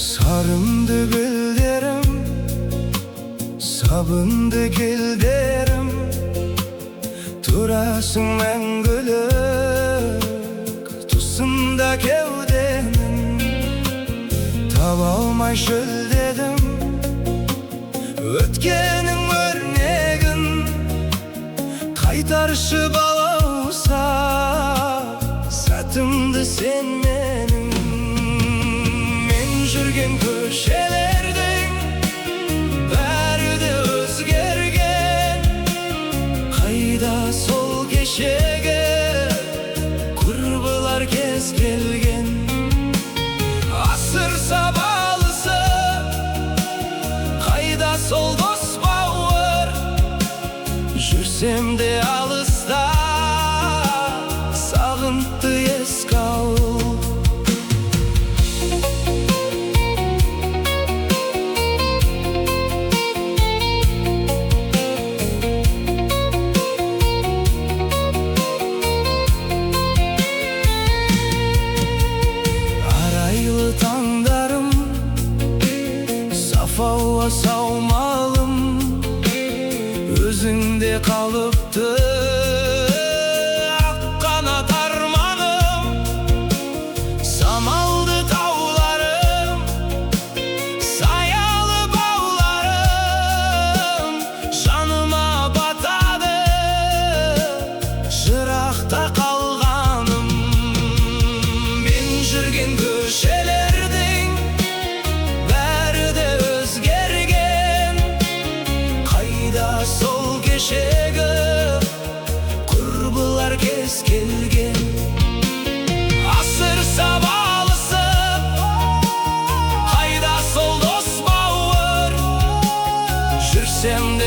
Sarımdı güllerim, sabındı güllerim, durasın мәңгілік тұсында кеуденің. Таба алмай шөлдедім өткенің өрнегін, қайтаршы балауса сәтімді сен менің. Жүрген көшелердің бәрі де өзгерген, қайда сол кешегі құрбылар кез келген. Асыр сабалысы қайда сол дос бауыр, жүрсем де алыста сағынтты еске ауыл. Tаңдарым, саф ауа саумалым, өзіңде қалыпты ақ қанат арманым. Самалды тауларым, саялы бауларым, жаныма батады жырақта қалғаным. Мен жүрген көшелердің бәрі де өзгерген, қайда сол кешегі құрбылар кез келген. Асыр сабалысы қайда сол дос бауыр, жүрсем